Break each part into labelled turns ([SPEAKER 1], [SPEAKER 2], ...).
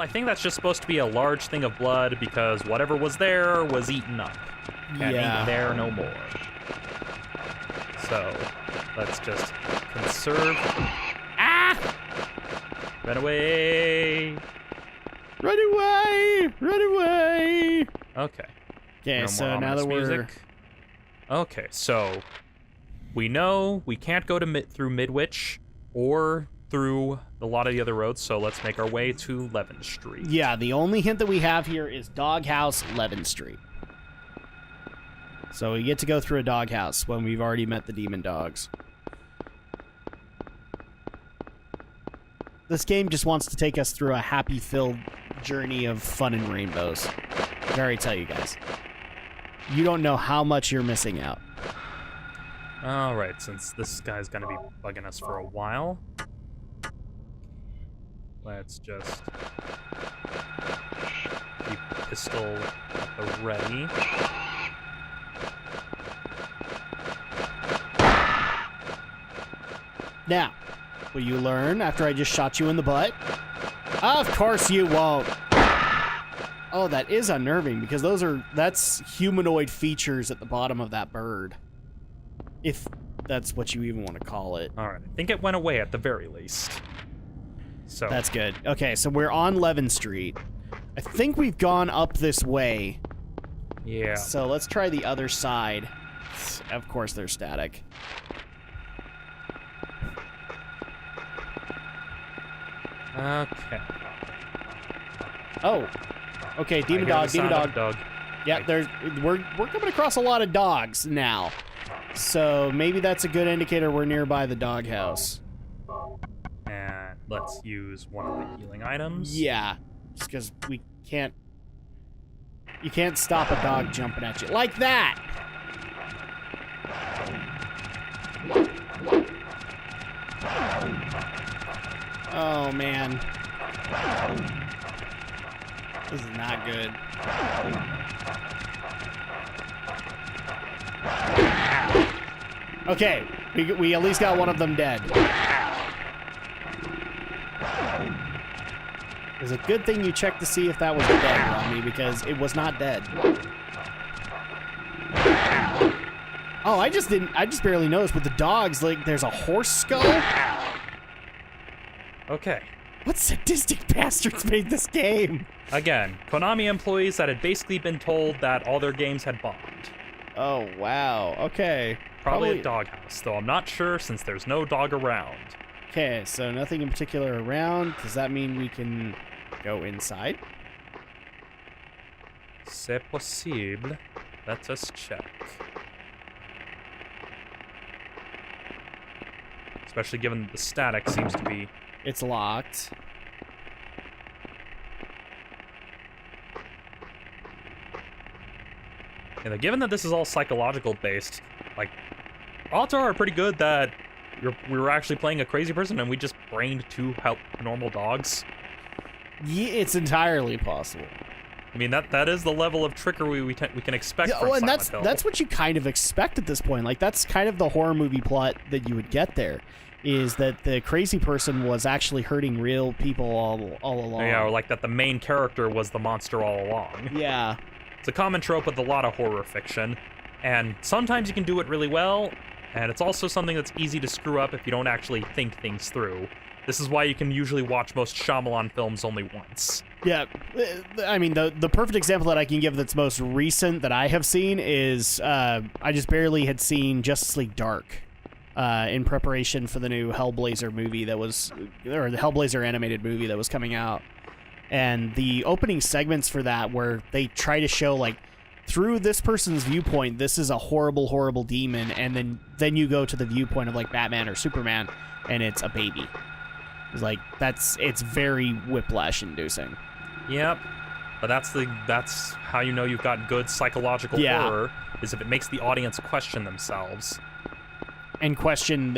[SPEAKER 1] I think that's just supposed to be a large thing of blood because whatever was there was eaten up. And ain't there no more. So, let's just conserve. Ah! Run away!
[SPEAKER 2] Run away! Run away!
[SPEAKER 1] Okay.
[SPEAKER 2] Okay,
[SPEAKER 1] No
[SPEAKER 2] so
[SPEAKER 1] more
[SPEAKER 2] now that
[SPEAKER 1] ominous
[SPEAKER 2] we're...
[SPEAKER 1] music. Okay, so we know we can't go to through Midwich or through a lot of the other roads, so let's make our way to Levin Street.
[SPEAKER 2] Yeah, the only hint that we have here is Doghouse, Levin Street. So we get to go through a doghouse when we've already met the demon dogs. This game just wants to take us through a happy-filled journey of fun and rainbows. I already tell you guys. You don't know how much you're missing out.
[SPEAKER 1] Alright, since this guy's gonna be bugging us for a while, let's just keep the pistol at the ready.
[SPEAKER 2] Now, will you learn after I just shot you in the butt? Of course you won't. Oh, that is unnerving because that's humanoid features at the bottom of that bird. If that's what you even want to call it.
[SPEAKER 1] Alright, I think it went away at the very least. So
[SPEAKER 2] That's good. Okay, so we're on Levin Street. I think we've gone up this way.
[SPEAKER 1] yeah.
[SPEAKER 2] So let's try the other side. Of course they're static.
[SPEAKER 1] Okay.
[SPEAKER 2] Oh. Okay,
[SPEAKER 1] I
[SPEAKER 2] demon
[SPEAKER 1] hear
[SPEAKER 2] dog,
[SPEAKER 1] the
[SPEAKER 2] demon
[SPEAKER 1] sound
[SPEAKER 2] dog.
[SPEAKER 1] of
[SPEAKER 2] Yeah, we're coming across a lot of dogs now. So maybe that's a good indicator we're nearby the doghouse.
[SPEAKER 1] And let's use one of the healing items.
[SPEAKER 2] Yeah. Just because we can't... You can't stop a dog jumping at you. Like that! Oh, man. This is not good. Okay, we at least got one of them dead. It's a good thing you checked to see if that was dead, Romney, because it was not dead. Oh, I just barely noticed with the dogs, like, there's a horse skull?
[SPEAKER 1] Okay.
[SPEAKER 2] What sadistic bastards made this game?
[SPEAKER 1] Again, Konami employees that had basically been told that all their games had bombed.
[SPEAKER 2] Oh, wow. Okay.
[SPEAKER 1] Probably a doghouse, though I'm not sure since there's no dog around.
[SPEAKER 2] Okay, so nothing in particular around. Does that mean we can go inside?
[SPEAKER 1] C'est possible. Let us check. Especially given the static seems to be...
[SPEAKER 2] It's locked.
[SPEAKER 1] And given that this is all psychological based, like, odds are pretty good that we were actually playing a crazy person and we just brained two normal dogs.
[SPEAKER 2] Yeah, it's entirely possible.
[SPEAKER 1] I mean, that is the level of trickery we can expect from
[SPEAKER 2] and
[SPEAKER 1] Silent Hill.
[SPEAKER 2] that's what you kind of expect at this point. Like, that's kind of the horror movie plot that you would get there, is that the crazy person was actually hurting real people all along.
[SPEAKER 1] Yeah, or like that the main character was the monster all along.
[SPEAKER 2] Yeah.
[SPEAKER 1] It's a common trope with a lot of horror fiction, and sometimes you can do it really well, and it's also something that's easy to screw up if you don't actually think things through. This is why you can usually watch most Shyamalan films only once.
[SPEAKER 2] Yeah, I mean, the perfect example that I can give that's most recent that I have seen is, I just barely had seen Justice League Dark in preparation for the new Hellblazer movie that was, or the Hellblazer animated movie that was coming out. And the opening segments for that where they try to show, like, through this person's viewpoint, this is a horrible, horrible demon, and then you go to the viewpoint of, like, Batman or Superman, and it's a baby. It's like, it's very whiplash-inducing.
[SPEAKER 1] Yep. But that's how you know you've got good psychological horror, is if it makes the audience question themselves.
[SPEAKER 2] And question,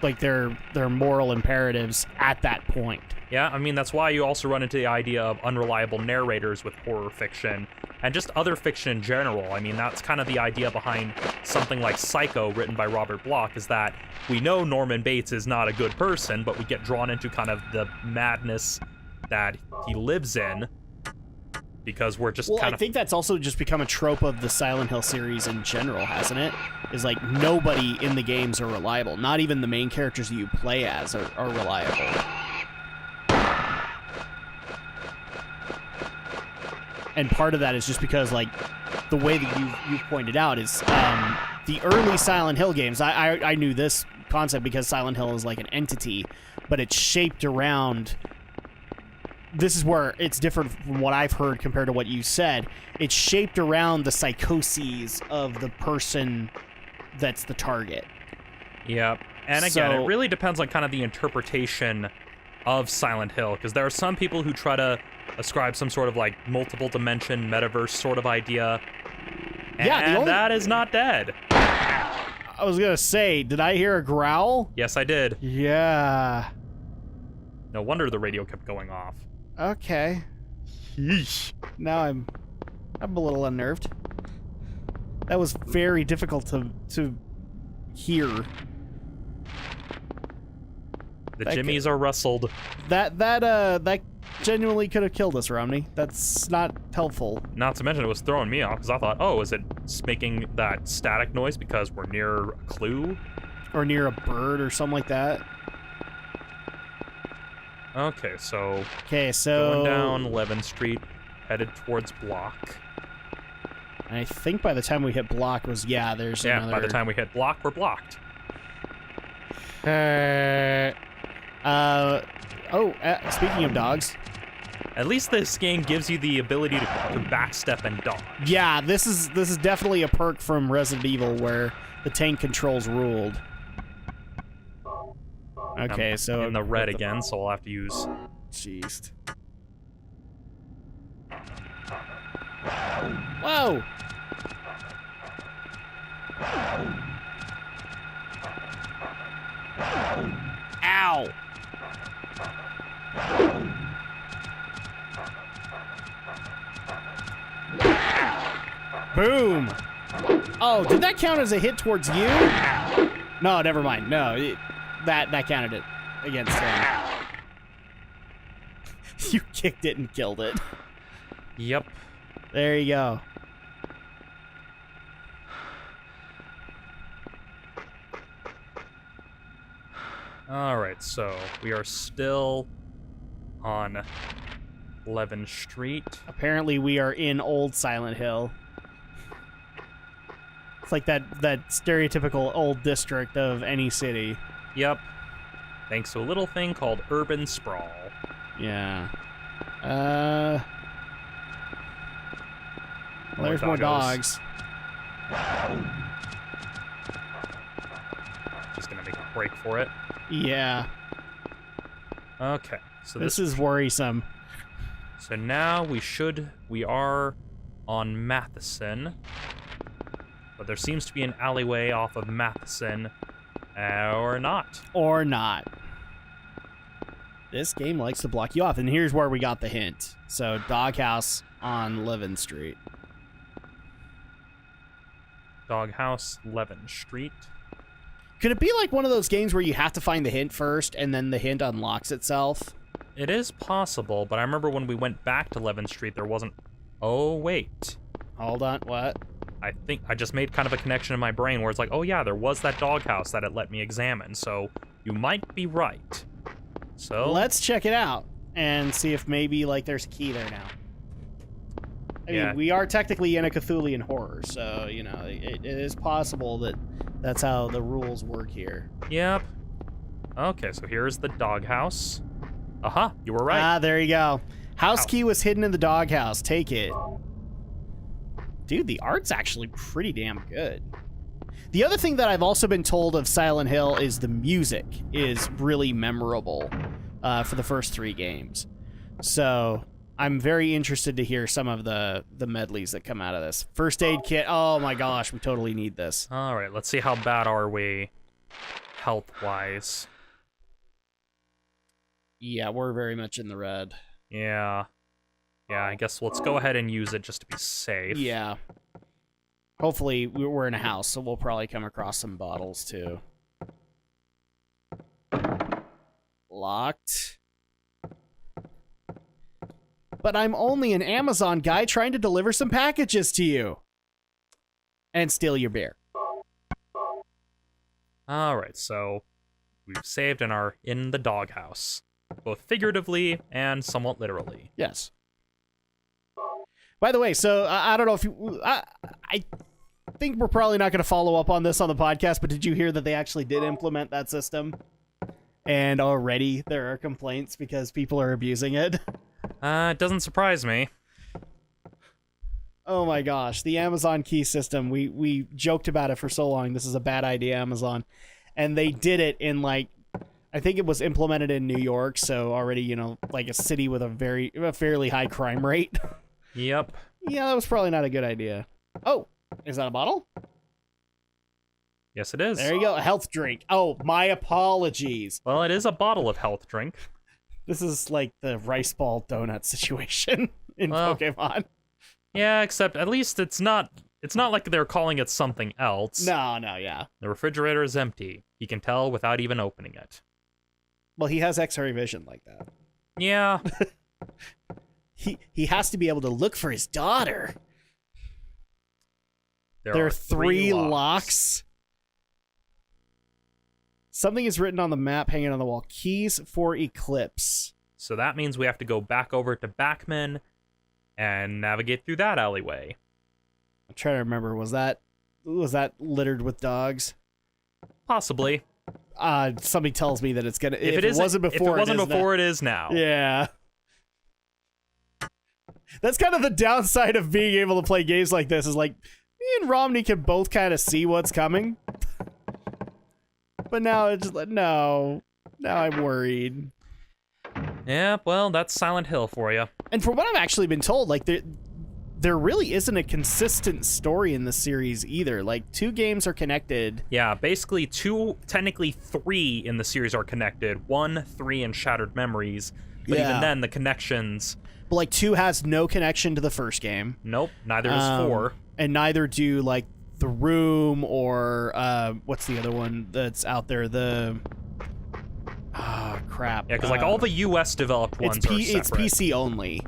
[SPEAKER 2] like their moral imperatives at that point.
[SPEAKER 1] Yeah, I mean, that's why you also run into the idea of unreliable narrators with horror fiction, and just other fiction in general. I mean, that's kind of the idea behind something like Psycho, written by Robert Bloch, is that we know Norman Bates is not a good person, but we get drawn into kind of the madness that he lives in, because we're just
[SPEAKER 2] Well,
[SPEAKER 1] kind
[SPEAKER 2] I
[SPEAKER 1] of...
[SPEAKER 2] think that's also just become a trope of the Silent Hill series in general, hasn't it? Is like nobody in the games are reliable. Not even the main characters that you play as are reliable. And part of that is just because, like, the way that you pointed out is the early Silent Hill games. I knew this concept because Silent Hill is like an entity, but it's shaped around... This is where it's different from what I've heard compared to what you said. It's shaped around the psychoses of the person that's the target.
[SPEAKER 1] Yep. And again, it really depends on kind of the interpretation of Silent Hill, because there are some people who try to ascribe some sort of, like, multiple dimension metaverse sort of idea. And that is not dead.
[SPEAKER 2] I was gonna say, did I hear a growl?
[SPEAKER 1] Yes, I did.
[SPEAKER 2] Yeah.
[SPEAKER 1] No wonder the radio kept going off.
[SPEAKER 2] Okay.
[SPEAKER 1] Yeesh.
[SPEAKER 2] Now I'm a little unnerved. That was very difficult to hear.
[SPEAKER 1] The jimmies are rustled.
[SPEAKER 2] That genuinely could have killed us, Romney. That's not helpful.
[SPEAKER 1] Not to mention it was throwing me off, because I thought, oh, is it making that static noise because we're near a clue?
[SPEAKER 2] Or near a bird or something like that.
[SPEAKER 1] Okay, so
[SPEAKER 2] going
[SPEAKER 1] down 11th Street, headed towards Block.
[SPEAKER 2] I think by the time we hit Block there's another...
[SPEAKER 1] by the time we hit Block, we're blocked.
[SPEAKER 2] Speaking of dogs.
[SPEAKER 1] At least this game gives you the ability to backstep and dodge.
[SPEAKER 2] Yeah, this is definitely a perk from Resident Evil where the tank controls ruled. Okay,
[SPEAKER 1] I'm
[SPEAKER 2] so
[SPEAKER 1] in the red again, so I'll have to use...
[SPEAKER 2] Jeez. Whoa! Ow! Boom! Oh, did that count as a hit towards you? No, never mind. No, that counted it against him. You kicked it and killed it.
[SPEAKER 1] Yep.
[SPEAKER 2] There you go.
[SPEAKER 1] Alright, so we are still on 11th Street.
[SPEAKER 2] Apparently we are in old Silent Hill. It's like that stereotypical old district of any city.
[SPEAKER 1] Yep. Thanks to a little thing called urban sprawl.
[SPEAKER 2] Yeah. Well, there's more dogs.
[SPEAKER 1] Just gonna make a break for it.
[SPEAKER 2] Yeah.
[SPEAKER 1] Okay. So
[SPEAKER 2] this is worrisome.
[SPEAKER 1] So now we are on Matheson. But there seems to be an alleyway off of Matheson. Or not.
[SPEAKER 2] Or not. This game likes to block you off, and here's where we got the hint. So, doghouse on 11th Street.
[SPEAKER 1] Doghouse, 11th Street.
[SPEAKER 2] Could it be like one of those games where you have to find the hint first, and then the hint unlocks itself?
[SPEAKER 1] It is possible, but I remember when we went back to 11th Street, there wasn't... Oh, wait.
[SPEAKER 2] Hold on, what?
[SPEAKER 1] I think I just made kind of a connection in my brain where it's like, oh yeah, there was that doghouse that it let me examine, so you might be right. So
[SPEAKER 2] let's check it out and see if maybe like there's a key there now. I mean, we are technically in a Cthulhian horror, so you know it is possible that that's how the rules work here.
[SPEAKER 1] Yep. Okay, so here's the doghouse. Uh-huh, you were right.
[SPEAKER 2] Ah, there you go. House key was hidden in the doghouse. Take it. Dude, the art's actually pretty damn good. The other thing that I've also been told of Silent Hill is the music is really memorable for the first 3 games. So I'm very interested to hear some of the medleys that come out of this. First aid kit. Oh my gosh, we totally need this.
[SPEAKER 1] All right, let's see how bad are we health-wise.
[SPEAKER 2] Yeah, we're very much in the red.
[SPEAKER 1] Yeah. Yeah, I guess let's go ahead and use it just to be safe.
[SPEAKER 2] Yeah. Hopefully, we're in a house, so we'll probably come across some bottles, too. Locked. but I'm only an Amazon guy trying to deliver some packages to you. And steal your beer.
[SPEAKER 1] Alright, so we've saved and are in the doghouse. Both figuratively and somewhat literally.
[SPEAKER 2] Yes. By the way, so I don't know if you... I think we're probably not going to follow up on this on the podcast, but did you hear that they actually did implement that system? And already there are complaints because people are abusing it.
[SPEAKER 1] It doesn't surprise me.
[SPEAKER 2] Oh my gosh, the Amazon key system. We joked about it for so long. This is a bad idea, Amazon. And they did it in, like, I think it was implemented in New York, so already, you know, like a city with a fairly high crime rate.
[SPEAKER 1] Yep.
[SPEAKER 2] Yeah, that was probably not a good idea. Oh, is that a bottle?
[SPEAKER 1] Yes, it is.
[SPEAKER 2] There you go, a health drink. Oh, my apologies.
[SPEAKER 1] Well, it is a bottle of health drink.
[SPEAKER 2] This is like the rice ball donut situation in Pokemon.
[SPEAKER 1] Yeah, except at least it's not like they're calling it something else.
[SPEAKER 2] No, yeah.
[SPEAKER 1] The refrigerator is empty. He can tell without even opening it.
[SPEAKER 2] Well, he has X-ray vision like that.
[SPEAKER 1] Yeah.
[SPEAKER 2] He has to be able to look for his daughter.
[SPEAKER 1] There are
[SPEAKER 2] 3 locks. Something is written on the map hanging on the wall. Keys for Eclipse.
[SPEAKER 1] So that means we have to go back over to Backman and navigate through that alleyway.
[SPEAKER 2] I'm trying to remember. Was that littered with dogs?
[SPEAKER 1] Possibly.
[SPEAKER 2] Somebody tells me that it's gonna.
[SPEAKER 1] If it wasn't before, it is now.
[SPEAKER 2] Yeah. That's kind of the downside of being able to play games like this. Is like me and Romney can both kind of see what's coming, but now it's like no. Now I'm worried.
[SPEAKER 1] Yeah, well, that's Silent Hill for you.
[SPEAKER 2] And from what I've actually been told, like there really isn't a consistent story in the series either. Like 2 games are connected.
[SPEAKER 1] Yeah, basically 2, technically 3 in the series are connected. 1, 3, and Shattered Memories. But even then, the connections...
[SPEAKER 2] But like 2 has no connection to the first game.
[SPEAKER 1] Nope, neither does 4.
[SPEAKER 2] And neither do like The Room or what's the other one that's out there? The... crap.
[SPEAKER 1] Yeah, because like all the US developed ones are separate.
[SPEAKER 2] It's PC only.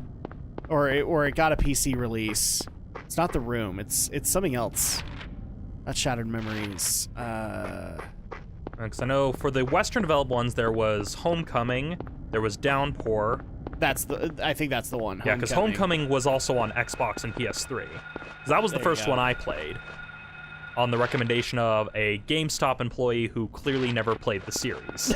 [SPEAKER 2] Or it got a PC release. It's not The Room. It's something else. Not Shattered Memories.
[SPEAKER 1] Because I know for the Western developed ones, there was Homecoming, there was Downpour.
[SPEAKER 2] I think that's the one.
[SPEAKER 1] Yeah, because Homecoming was also on Xbox and PS3. Because that was the first one I played. On the recommendation of a GameStop employee who clearly never played the series.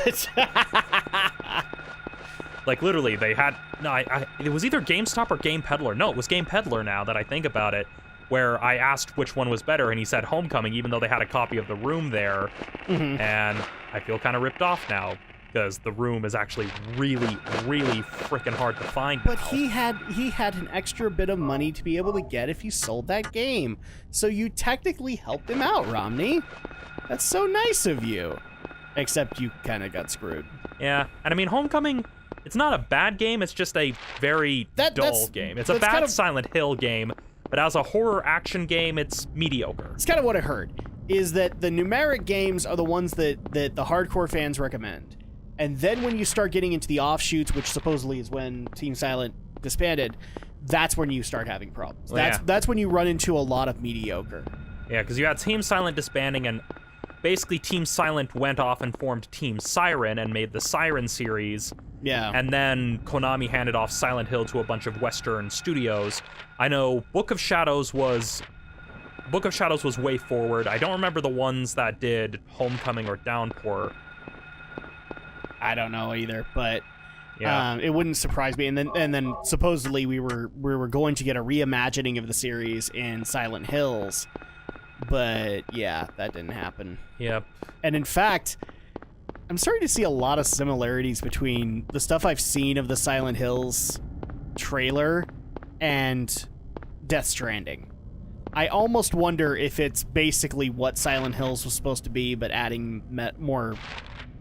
[SPEAKER 1] Like, literally, they had... No, it was either GameStop or Game Peddler. No, it was Game Peddler now that I think about it, where I asked which one was better, and he said Homecoming, even though they had a copy of The Room there. Mm-hmm. And I feel kind of ripped off now, because The Room is actually really, really freaking hard to find
[SPEAKER 2] But
[SPEAKER 1] now.
[SPEAKER 2] he had an extra bit of money to be able to get if he sold that game. So you technically helped him out, Romney. That's so nice of you. Except you kind of got screwed.
[SPEAKER 1] Yeah, and I mean, Homecoming... It's not a bad game, it's just a very dull game. It's a bad kind of Silent Hill game, but as a horror action game, it's mediocre.
[SPEAKER 2] It's kind of what I heard, is that the numeric games are the ones that the hardcore fans recommend. And then when you start getting into the offshoots, which supposedly is when Team Silent disbanded, that's when you start having problems. That's when you run into a lot of mediocre.
[SPEAKER 1] Yeah, because you had Team Silent disbanding, and basically Team Silent went off and formed Team Siren and made the Siren series.
[SPEAKER 2] Yeah.
[SPEAKER 1] And then Konami handed off Silent Hill to a bunch of Western studios. I know Book of Shadows was way forward. I don't remember the ones that did Homecoming or Downpour.
[SPEAKER 2] I don't know either, but
[SPEAKER 1] yeah.
[SPEAKER 2] It wouldn't surprise me. And then supposedly we were going to get a reimagining of the series in Silent Hills. But yeah, that didn't happen.
[SPEAKER 1] Yep.
[SPEAKER 2] And in fact, I'm starting to see a lot of similarities between the stuff I've seen of the Silent Hills trailer and Death Stranding. I almost wonder if it's basically what Silent Hills was supposed to be, but adding more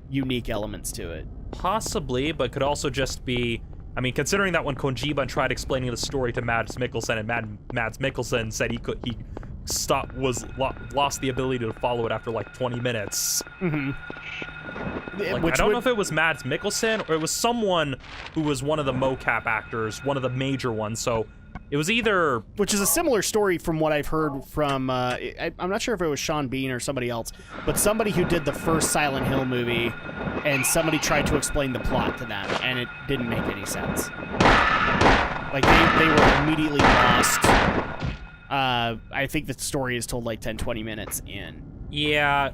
[SPEAKER 2] unique elements to it.
[SPEAKER 1] Possibly, but could also just be... I mean, considering that when Kojima tried explaining the story to Mads Mikkelsen, and Mads Mikkelsen said he lost the ability to follow it after like 20 minutes.
[SPEAKER 2] Mm-hmm.
[SPEAKER 1] Like, I don't know if it was Mads Mikkelsen or it was someone who was one of the mocap actors, one of the major ones. So it was either...
[SPEAKER 2] Which is a similar story from what I've heard from, I'm not sure if it was Sean Bean or somebody else, but somebody who did the first Silent Hill movie, and somebody tried to explain the plot to them, and it didn't make any sense. Like, they were immediately lost. I think the story is told like 10, 20 minutes in.
[SPEAKER 1] Yeah.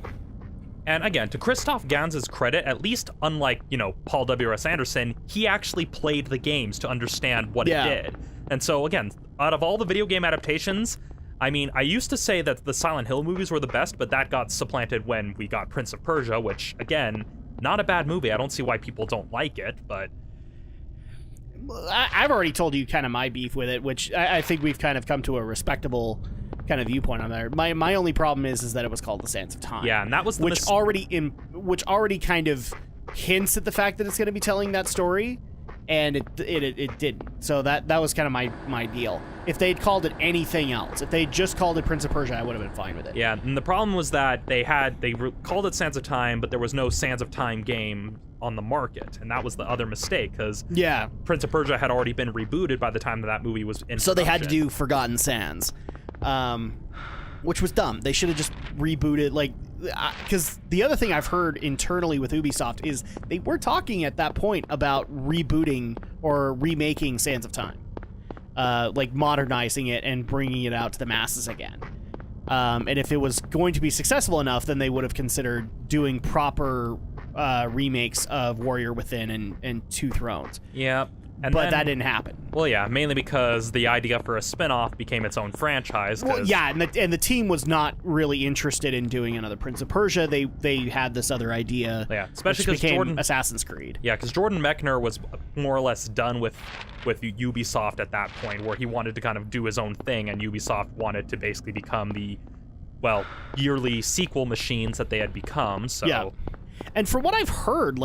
[SPEAKER 1] And again, to Christoph Gans's credit, at least unlike, Paul W.S. Anderson, he actually played the games to understand what it did. And so, again, out of all the video game adaptations, I mean, I used to say that the Silent Hill movies were the best, but that got supplanted when we got Prince of Persia, which, again, not a bad movie. I don't see why people don't like it, but...
[SPEAKER 2] I've already told you kind of my beef with it, which I think we've kind of come to a respectable kind of viewpoint on there. My only problem is that it was called The Sands of Time.
[SPEAKER 1] Yeah, and that was the
[SPEAKER 2] which already kind of hints at the fact that it's going to be telling that story, and it didn't. So that was kind of my deal. If they'd called it anything else, if they just called it Prince of Persia, I would have been fine with it.
[SPEAKER 1] Yeah, and the problem was that they called it Sands of Time, but there was no Sands of Time game on the market, and that was the other mistake, because Prince of Persia had already been rebooted by the time that movie was in
[SPEAKER 2] So
[SPEAKER 1] production.
[SPEAKER 2] they had to do Forgotten Sands, which was dumb. They should have just rebooted, because the other thing I've heard internally with Ubisoft is they were talking at that point about rebooting or remaking Sands of Time, like modernizing it and bringing it out to the masses again. And if it was going to be successful enough, then they would have considered doing proper remakes of Warrior Within and Two Thrones.
[SPEAKER 1] Yeah.
[SPEAKER 2] But that didn't happen.
[SPEAKER 1] Well, yeah, mainly because the idea for a spin-off became its own franchise.
[SPEAKER 2] Well, yeah, and the team was not really interested in doing another Prince of Persia. They had this other idea,
[SPEAKER 1] especially
[SPEAKER 2] because became Assassin's Creed.
[SPEAKER 1] Yeah, because Jordan Mechner was more or less done with Ubisoft at that point, where he wanted to kind of do his own thing, and Ubisoft wanted to basically become the, yearly sequel machines that they had become. So.
[SPEAKER 2] Yeah. And from what I've heard,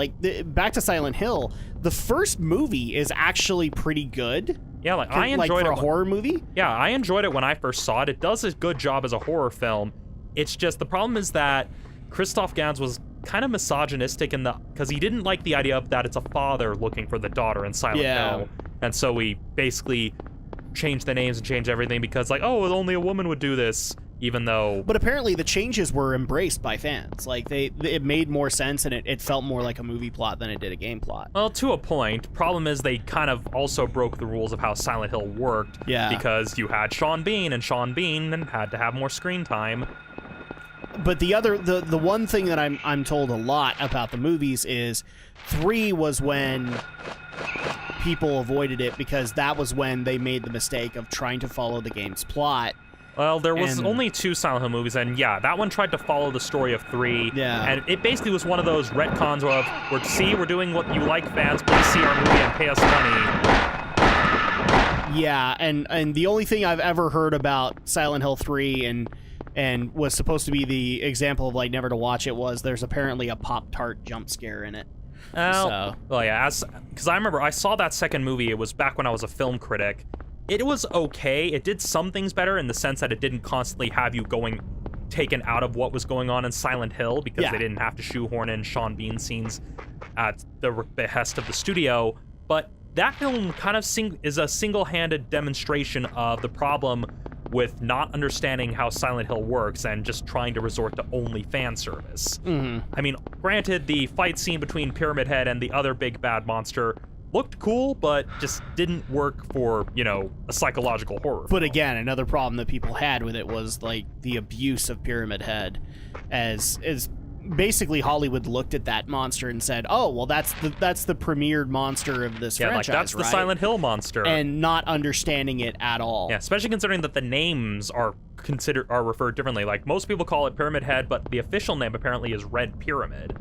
[SPEAKER 2] back to Silent Hill, the first movie is actually pretty good.
[SPEAKER 1] Yeah, I enjoyed it.
[SPEAKER 2] For a horror movie?
[SPEAKER 1] Yeah, I enjoyed it when I first saw it. It does a good job as a horror film. It's just, the problem is that Christoph Gans was kind of misogynistic because he didn't like the idea of that it's a father looking for the daughter in Silent Hill. And so we basically changed the names and changed everything because, only a woman would do this. Even though...
[SPEAKER 2] But apparently the changes were embraced by fans. It made more sense, and it felt more like a movie plot than it did a game plot.
[SPEAKER 1] Well, to a point. Problem is they kind of also broke the rules of how Silent Hill worked.
[SPEAKER 2] Yeah.
[SPEAKER 1] Because you had Sean Bean, and Sean Bean had to have more screen time.
[SPEAKER 2] But the one thing that I'm told a lot about the movies is 3 was when people avoided it because that was when they made the mistake of trying to follow the game's plot.
[SPEAKER 1] Well, there was only 2 Silent Hill movies, and that one tried to follow the story of 3.
[SPEAKER 2] Yeah.
[SPEAKER 1] And it basically was one of those retcons of, we're doing what you like, fans, please see our movie and pay us money.
[SPEAKER 2] Yeah, and the only thing I've ever heard about Silent Hill 3 and was supposed to be the example of never to watch it was there's apparently a Pop-Tart jump scare in it.
[SPEAKER 1] Well, yeah, because I remember I saw that second movie. It was back when I was a film critic. It was okay. It did some things better in the sense that it didn't constantly have you taken out of what was going on in Silent Hill because they didn't have to shoehorn in Sean Bean scenes at the behest of the studio. But that film kind of is a single-handed demonstration of the problem with not understanding how Silent Hill works and just trying to resort to only fan service.
[SPEAKER 2] Mm-hmm.
[SPEAKER 1] I mean, granted, the fight scene between Pyramid Head and the other big bad monster looked cool, but just didn't work for, a psychological horror.
[SPEAKER 2] But again, another problem that people had with it was the abuse of Pyramid Head, as basically Hollywood looked at that monster and said, "Oh, well, that's the premiered monster of this franchise,
[SPEAKER 1] that's the Silent Hill monster,"
[SPEAKER 2] and not understanding it at all.
[SPEAKER 1] Yeah, especially considering that the names are referred differently. Most people call it Pyramid Head, but the official name apparently is Red Pyramid,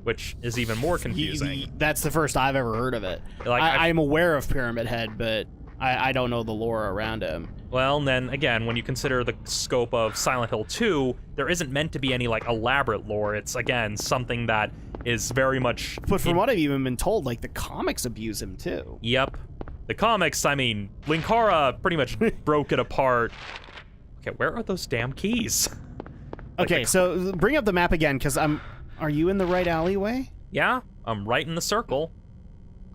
[SPEAKER 1] which is even more confusing.
[SPEAKER 2] That's the first I've ever heard of it. I'm aware of Pyramid Head, but I don't know the lore around him.
[SPEAKER 1] Well, and then again, when you consider the scope of Silent Hill 2, there isn't meant to be any elaborate lore. It's again something that is very much.
[SPEAKER 2] But from what I've even been told, the comics abuse him too.
[SPEAKER 1] Yep, the comics. I mean, Linkara pretty much broke it apart. Okay, where are those damn keys?
[SPEAKER 2] Okay, so bring up the map again, because are you in the right alleyway?
[SPEAKER 1] Yeah, I'm right in the circle.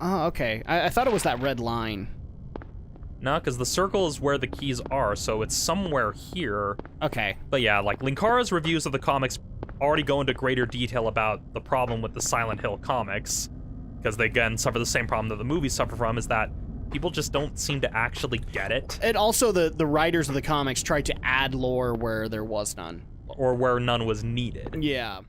[SPEAKER 2] Oh, okay. I thought it was that red line.
[SPEAKER 1] No, because the circle is where the keys are, so it's somewhere here.
[SPEAKER 2] Okay.
[SPEAKER 1] But yeah, like, Linkara's reviews of the comics already go into greater detail about the problem with the Silent Hill comics. Because they, again, suffer the same problem that the movies suffer from, is that people just don't seem to actually get it.
[SPEAKER 2] And also the writers of the comics tried to add lore where there was none.
[SPEAKER 1] Or where none was needed.
[SPEAKER 2] Yeah.